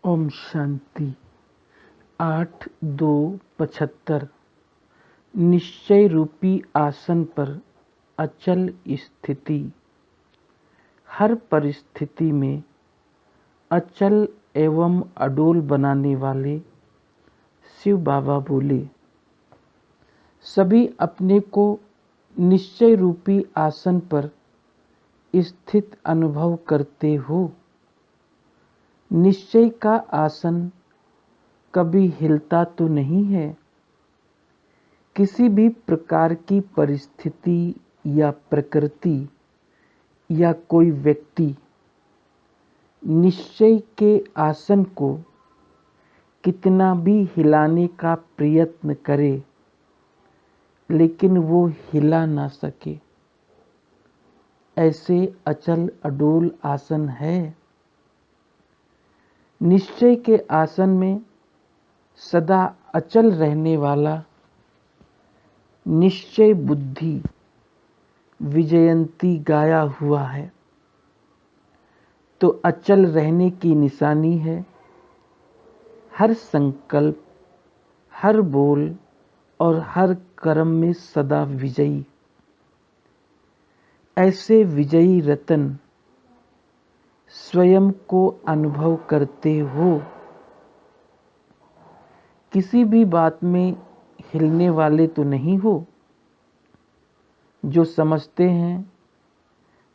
ओम शांति। 8/2/75 निश्चय रूपी आसन पर अचल स्थिति। हर परिस्थिति में अचल एवं अडोल बनाने वाले शिव बाबा बोले, सभी अपने को निश्चय रूपी आसन पर स्थित अनुभव करते हो। निश्चय का आसन कभी हिलता तो नहीं है। किसी भी प्रकार की परिस्थिति या प्रकृति या कोई व्यक्ति निश्चय के आसन को कितना भी हिलाने का प्रयत्न करे, लेकिन वो हिला ना सके। ऐसे अचल अडोल आसन है। निश्चय के आसन में सदा अचल रहने वाला निश्चय बुद्धि विजयंती गाया हुआ है। तो अचल रहने की निशानी है हर संकल्प, हर बोल और हर कर्म में सदा विजयी। ऐसे विजयी रतन स्वयं को अनुभव करते हो। किसी भी बात में हिलने वाले तो नहीं हो। जो समझते हैं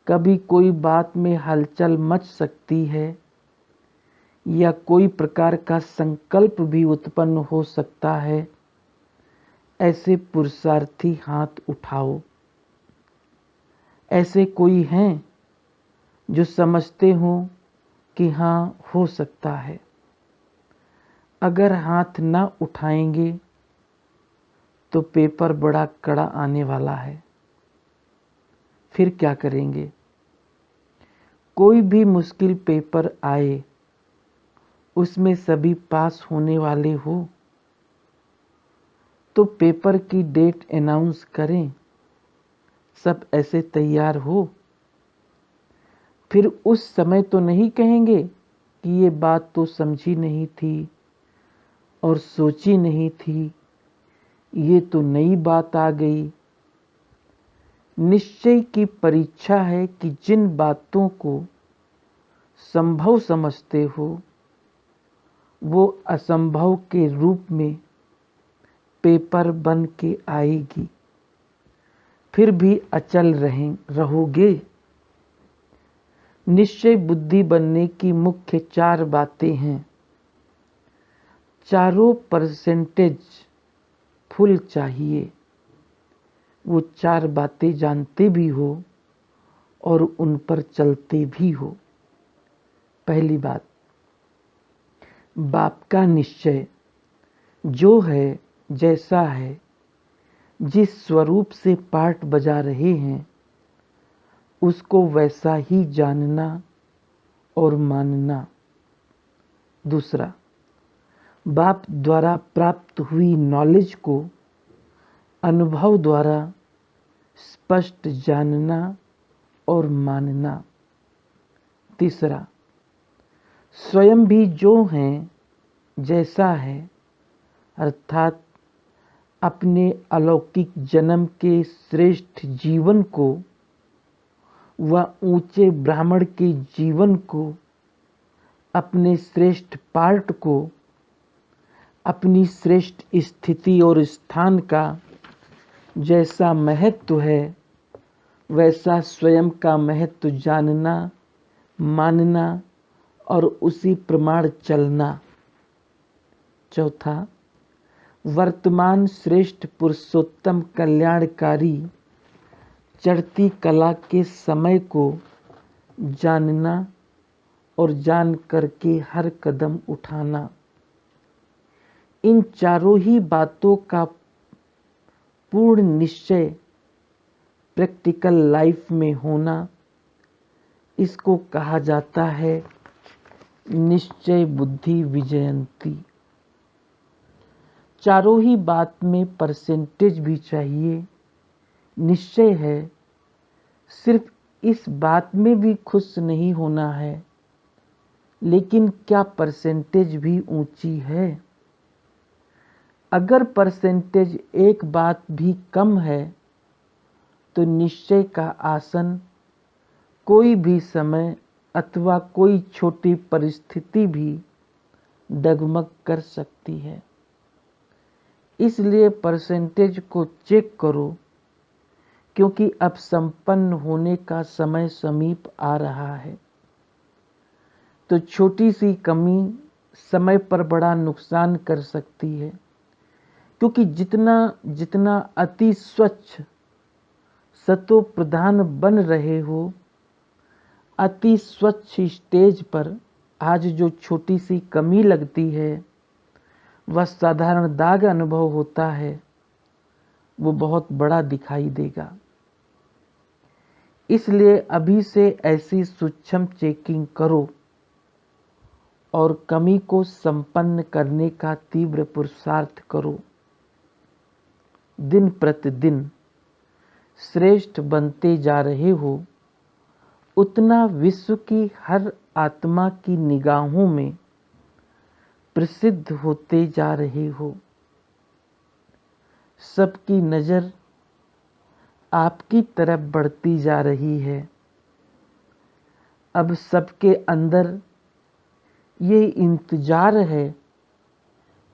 कभी कोई बात में हलचल मच सकती है या कोई प्रकार का संकल्प भी उत्पन्न हो सकता है, ऐसे पुरुषार्थी हाथ उठाओ। ऐसे कोई हैं जो समझते हो कि हाँ हो सकता है। अगर हाथ ना उठाएंगे तो पेपर बड़ा कड़ा आने वाला है। फिर क्या करेंगे? कोई भी मुश्किल पेपर आए, उसमें सभी पास होने वाले हो तो पेपर की डेट अनाउंस करें, सब ऐसे तैयार हो। फिर उस समय तो नहीं कहेंगे कि ये बात तो समझी नहीं थी और सोची नहीं थी, ये तो नई बात आ गई। निश्चय की परीक्षा है कि जिन बातों को संभव समझते हो वो असंभव के रूप में पेपर बन के आएगी। फिर भी अचल रहोगे। निश्चय बुद्धि बनने की मुख्य 4 बातें हैं। चारों परसेंटेज फुल चाहिए। वो 4 बातें जानते भी हो और उन पर चलते भी हो। पहली बात, बाप का निश्चय जो है, जैसा है, जिस स्वरूप से पाठ बजा रहे हैं उसको वैसा ही जानना और मानना। दूसरा, बाप द्वारा प्राप्त हुई नॉलेज को अनुभव द्वारा स्पष्ट जानना और मानना। तीसरा, स्वयं भी जो हैं जैसा है, अर्थात अपने अलौकिक जन्म के श्रेष्ठ जीवन को व ऊंचे ब्राह्मण के जीवन को, अपने श्रेष्ठ पार्ट को, अपनी श्रेष्ठ स्थिति और स्थान का जैसा महत्व है वैसा स्वयं का महत्व जानना, मानना और उसी प्रमाण चलना। चौथा, वर्तमान श्रेष्ठ पुरुषोत्तम कल्याणकारी चढ़ती कला के समय को जानना और जान करके हर कदम उठाना। इन चारों ही बातों का पूर्ण निश्चय प्रैक्टिकल लाइफ में होना, इसको कहा जाता है निश्चय बुद्धि विजयंती। चारों ही बात में परसेंटेज भी चाहिए। निश्चय है, सिर्फ इस बात में भी खुश नहीं होना है, लेकिन क्या परसेंटेज भी ऊंची है? अगर परसेंटेज एक बात भी कम है तो निश्चय का आसन कोई भी समय अथवा कोई छोटी परिस्थिति भी डगमग कर सकती है। इसलिए परसेंटेज को चेक करो, क्योंकि अब संपन्न होने का समय समीप आ रहा है। तो छोटी सी कमी समय पर बड़ा नुकसान कर सकती है, क्योंकि जितना जितना अति स्वच्छ सतो प्रधान बन रहे हो, अति स्वच्छ स्टेज पर आज जो छोटी सी कमी लगती है, वह साधारण दाग अनुभव होता है, वो बहुत बड़ा दिखाई देगा। इसलिए अभी से ऐसी सूक्ष्म चेकिंग करो और कमी को संपन्न करने का तीव्र पुरुषार्थ करो। दिन प्रतिदिन श्रेष्ठ बनते जा रहे हो, उतना विश्व की हर आत्मा की निगाहों में प्रसिद्ध होते जा रहे हो। सबकी नज़र आपकी तरफ बढ़ती जा रही है। अब सबके अंदर ये इंतजार है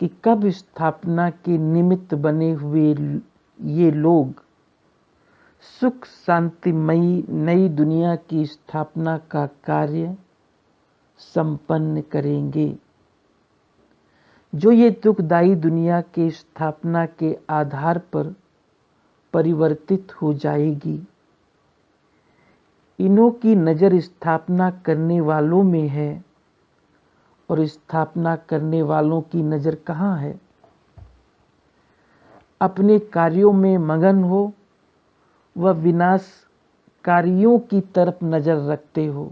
कि कब स्थापना के निमित्त बने हुए ये लोग सुख शांतिमयी नई दुनिया की स्थापना का कार्य संपन्न करेंगे, जो ये दुखदायी दुनिया के स्थापना के आधार पर परिवर्तित हो जाएगी। इन्हों की नज़र स्थापना करने वालों में है, और स्थापना करने वालों की नज़र कहाँ है? अपने कार्यों में मगन हो, वह विनाशकारियों की तरफ नज़र रखते हो।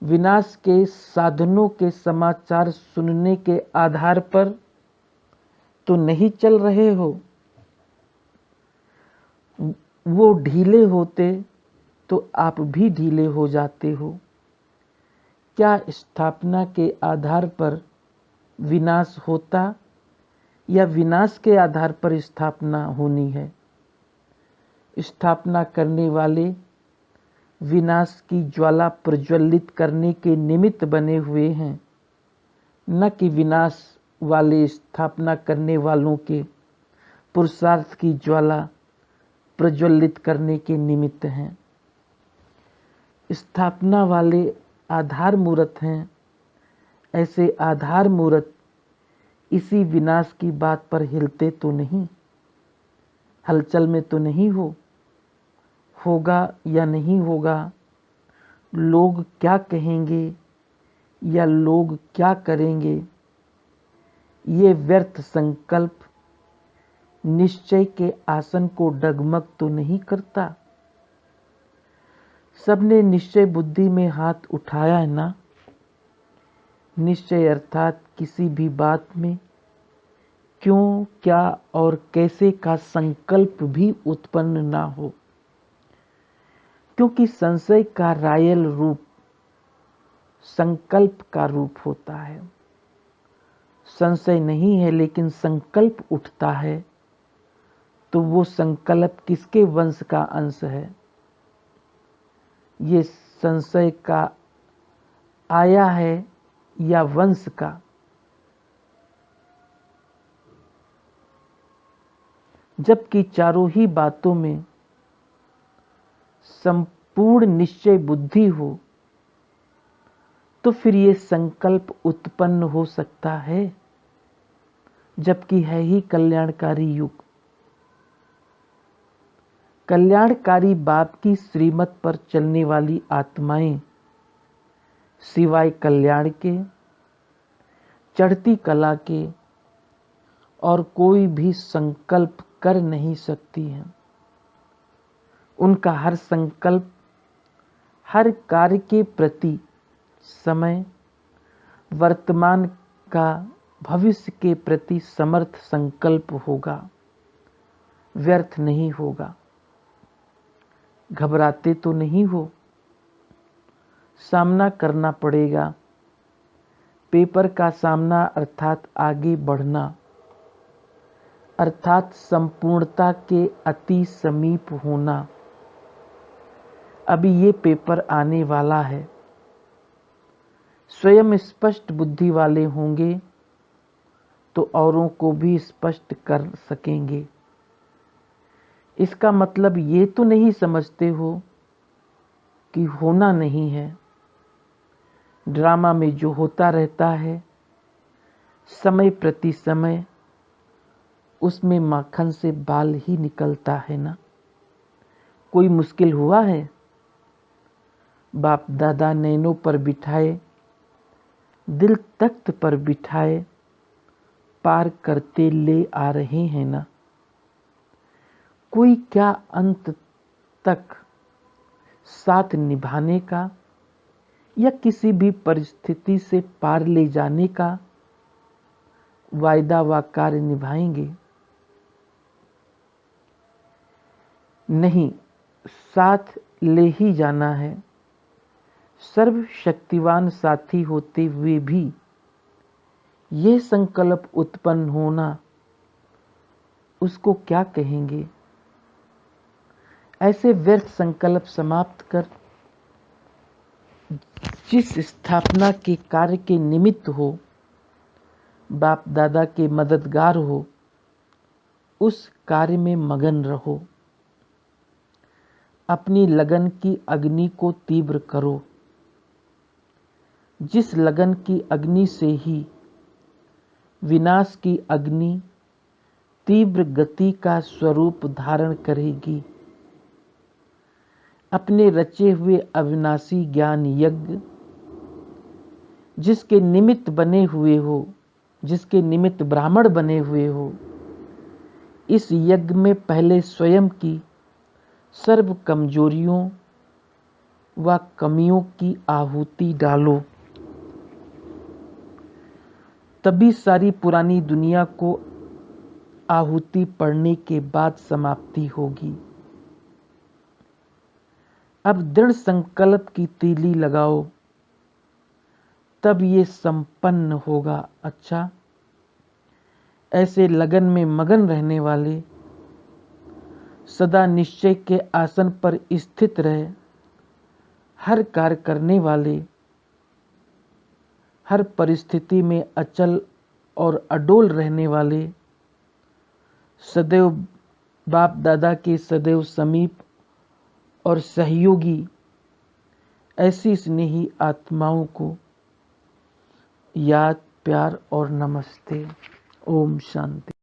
विनाश के साधनों के समाचार सुनने के आधार पर तो नहीं चल रहे हो। वो ढीले होते तो आप भी ढीले हो जाते हो। क्या स्थापना के आधार पर विनाश होता, या विनाश के आधार पर स्थापना होनी है? स्थापना करने वाले विनाश की ज्वाला प्रज्वलित करने के निमित्त बने हुए हैं, न कि विनाश वाले स्थापना करने वालों के पुरुषार्थ की ज्वाला प्रज्वलित करने के निमित्त हैं। स्थापना वाले आधार मूर्त हैं। ऐसे आधार मूर्त इसी विनाश की बात पर हिलते तो नहीं, हलचल में तो नहीं होगा या नहीं होगा, लोग क्या कहेंगे या लोग क्या करेंगे, ये व्यर्थ संकल्प निश्चय के आसन को डगमग तो नहीं करता। सबने निश्चय बुद्धि में हाथ उठाया है ना? निश्चय अर्थात किसी भी बात में क्यों, क्या और कैसे का संकल्प भी उत्पन्न ना हो, क्योंकि संशय का रायल रूप संकल्प का रूप होता है। संशय नहीं है लेकिन संकल्प उठता है, तो वो संकल्प किसके वंश का अंश है? ये संशय का आया है या वंश का? जबकि चारों ही बातों में संपूर्ण निश्चय बुद्धि हो, तो फिर ये संकल्प उत्पन्न हो सकता है, जबकि है ही कल्याणकारी युग। कल्याणकारी बाप की श्रीमत पर चलने वाली आत्माएं सिवाय कल्याण के, चढ़ती कला के और कोई भी संकल्प कर नहीं सकती हैं। उनका हर संकल्प हर कार्य के प्रति समय, वर्तमान का भविष्य के प्रति समर्थ संकल्प होगा, व्यर्थ नहीं होगा। घबराते तो नहीं हो, सामना करना पड़ेगा। पेपर का सामना अर्थात आगे बढ़ना, अर्थात संपूर्णता के अति समीप होना। अभी ये पेपर आने वाला है। स्वयं स्पष्ट बुद्धि वाले होंगे तो औरों को भी स्पष्ट कर सकेंगे। इसका मतलब ये तो नहीं समझते हो कि होना नहीं है। ड्रामा में जो होता रहता है समय प्रति समय, उसमें माखन से बाल ही निकलता है ना। कोई मुश्किल हुआ है? बाप दादा नैनों पर बिठाए, दिल तख्त पर बिठाए, पार करते ले आ रहे हैं ना। कोई क्या अंत तक साथ निभाने का या किसी भी परिस्थिति से पार ले जाने का वायदा व कार्य निभाएंगे? नहीं, साथ ले ही जाना है। सर्वशक्तिवान साथी होते हुए भी ये संकल्प उत्पन्न होना, उसको क्या कहेंगे? ऐसे व्यर्थ संकल्प समाप्त कर जिस स्थापना के कार्य के निमित्त हो, बाप दादा के मददगार हो, उस कार्य में मगन रहो। अपनी लगन की अग्नि को तीव्र करो। जिस लगन की अग्नि से ही विनाश की अग्नि तीव्र गति का स्वरूप धारण करेगी। अपने रचे हुए अविनाशी ज्ञान यज्ञ जिसके निमित्त बने हुए हो, जिसके निमित्त ब्राह्मण बने हुए हो, इस यज्ञ में पहले स्वयं की सर्व कमजोरियों व कमियों की आहुति डालो। तभी सारी पुरानी दुनिया को आहुति पड़ने के बाद समाप्ति होगी। अब दृढ़ संकल्प की तीली लगाओ, तब ये संपन्न होगा। अच्छा, ऐसे लगन में मगन रहने वाले, सदा निश्चय के आसन पर स्थित रहे, हर कार्य करने वाले, हर परिस्थिति में अचल और अडोल रहने वाले, सदैव बाप दादा के सदैव समीप और सहयोगी, ऐसी स्नेही आत्माओं को याद, प्यार और नमस्ते। ओम शांति।